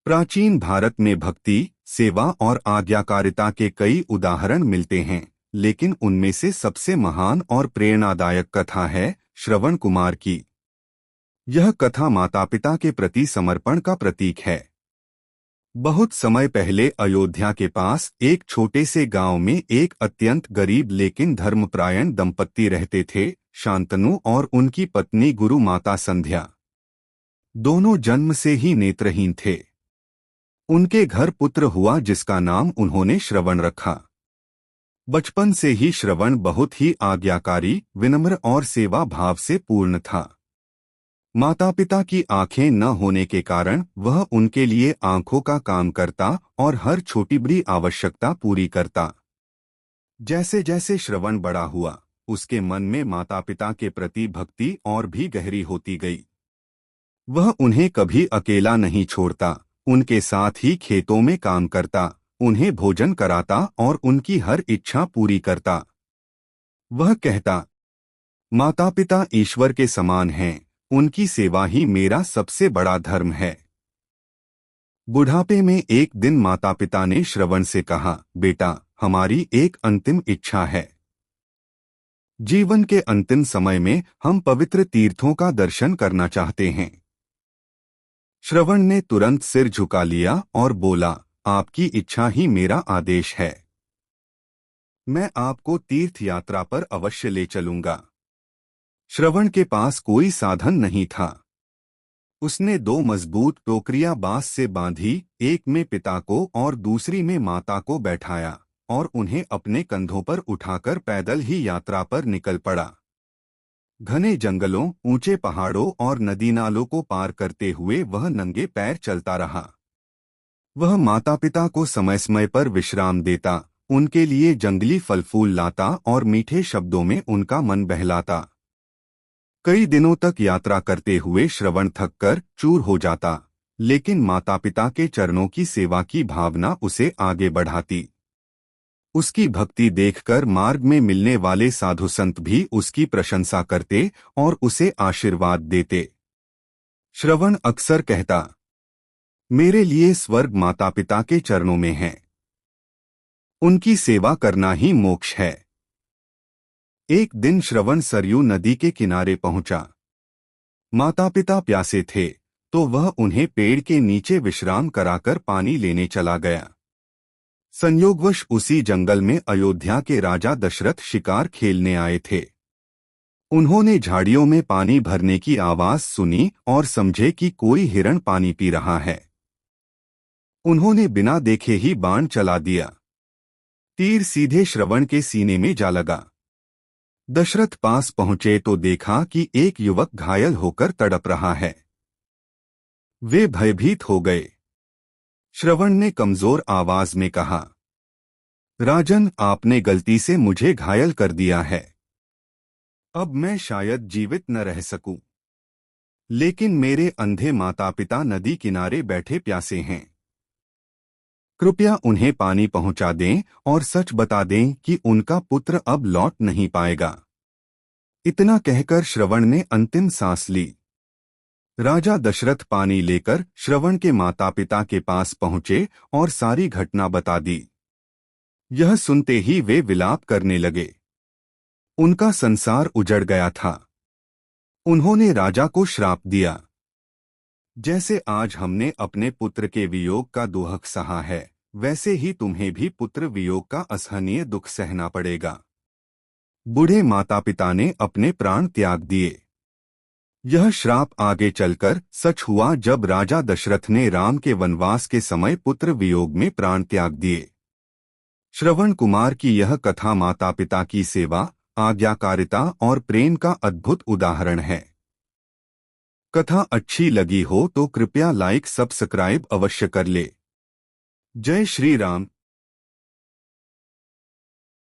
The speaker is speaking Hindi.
प्राचीन भारत में भक्ति, सेवा और आज्ञाकारिता के कई उदाहरण मिलते हैं, लेकिन उनमें से सबसे महान और प्रेरणादायक कथा है श्रवण कुमार की। यह कथा माता पिता के प्रति समर्पण का प्रतीक है। बहुत समय पहले अयोध्या के पास एक छोटे से गांव में एक अत्यंत गरीब लेकिन धर्मपरायण दंपत्ति रहते थे, शांतनु और उनकी पत्नी गुरु माता संध्या। दोनों जन्म से ही नेत्रहीन थे। उनके घर पुत्र हुआ जिसका नाम उन्होंने श्रवण रखा। बचपन से ही श्रवण बहुत ही आज्ञाकारी, विनम्र और सेवा भाव से पूर्ण था। माता पिता की आंखें न होने के कारण वह उनके लिए आंखों का काम करता और हर छोटी बड़ी आवश्यकता पूरी करता। जैसे जैसे श्रवण बड़ा हुआ, उसके मन में माता पिता के प्रति भक्ति और भी गहरी होती गई। वह उन्हें कभी अकेला नहीं छोड़ता, उनके साथ ही खेतों में काम करता, उन्हें भोजन कराता और उनकी हर इच्छा पूरी करता। वह कहता, माता पिता ईश्वर के समान हैं, उनकी सेवा ही मेरा सबसे बड़ा धर्म है। बुढ़ापे में एक दिन माता पिता ने श्रवण से कहा, बेटा, हमारी एक अंतिम इच्छा है। जीवन के अंतिम समय में हम पवित्र तीर्थों का दर्शन करना चाहते हैं। श्रवण ने तुरंत सिर झुका लिया और बोला, आपकी इच्छा ही मेरा आदेश है। मैं आपको तीर्थ यात्रा पर अवश्य ले चलूंगा। श्रवण के पास कोई साधन नहीं था। उसने 2 मजबूत टोकरियां बांस से बांधी, एक में पिता को और दूसरी में माता को बैठाया और उन्हें अपने कंधों पर उठाकर पैदल ही यात्रा पर निकल पड़ा। घने जंगलों, ऊंचे पहाड़ों और नदी नालों को पार करते हुए वह नंगे पैर चलता रहा। वह माता पिता को समय समय पर विश्राम देता, उनके लिए जंगली फल फूल लाता और मीठे शब्दों में उनका मन बहलाता। कई दिनों तक यात्रा करते हुए श्रवण थककर चूर हो जाता, लेकिन माता पिता के चरणों की सेवा की भावना उसे आगे बढ़ाती। उसकी भक्ति देखकर मार्ग में मिलने वाले साधु संत भी उसकी प्रशंसा करते और उसे आशीर्वाद देते। श्रवण अक्सर कहता, मेरे लिए स्वर्ग माता पिता के चरणों में है। उनकी सेवा करना ही मोक्ष है। एक दिन श्रवण सरयू नदी के किनारे पहुंचा। माता पिता प्यासे थे, तो वह उन्हें पेड़ के नीचे विश्राम कराकर पानी लेने चला गया। संयोगवश उसी जंगल में अयोध्या के राजा दशरथ शिकार खेलने आए थे। उन्होंने झाड़ियों में पानी भरने की आवाज सुनी और समझे कि कोई हिरण पानी पी रहा है। उन्होंने बिना देखे ही बाण चला दिया। तीर सीधे श्रवण के सीने में जा लगा। दशरथ पास पहुंचे तो देखा कि एक युवक घायल होकर तड़प रहा है। वे भयभीत हो गए। श्रवण ने कमजोर आवाज में कहा, राजन, आपने गलती से मुझे घायल कर दिया है। अब मैं शायद जीवित न रह सकूं। लेकिन मेरे अंधे माता पिता नदी किनारे बैठे प्यासे हैं। कृपया उन्हें पानी पहुंचा दें और सच बता दें कि उनका पुत्र अब लौट नहीं पाएगा। इतना कहकर श्रवण ने अंतिम सांस ली। राजा दशरथ पानी लेकर श्रवण के माता पिता के पास पहुंचे और सारी घटना बता दी। यह सुनते ही वे विलाप करने लगे। उनका संसार उजड़ गया था। उन्होंने राजा को श्राप दिया, जैसे आज हमने अपने पुत्र के वियोग का दुख सहा है, वैसे ही तुम्हें भी पुत्र वियोग का असहनीय दुख सहना पड़ेगा। बूढ़े माता पिता ने अपने प्राण त्याग दिए। यह श्राप आगे चलकर सच हुआ जब राजा दशरथ ने राम के वनवास के समय पुत्र वियोग में प्राण त्याग दिए। श्रवण कुमार की यह कथा माता पिता की सेवा, आज्ञाकारिता और प्रेम का अद्भुत उदाहरण है। कथा अच्छी लगी हो तो कृपया लाइक सब्सक्राइब अवश्य कर ले। जय श्री राम।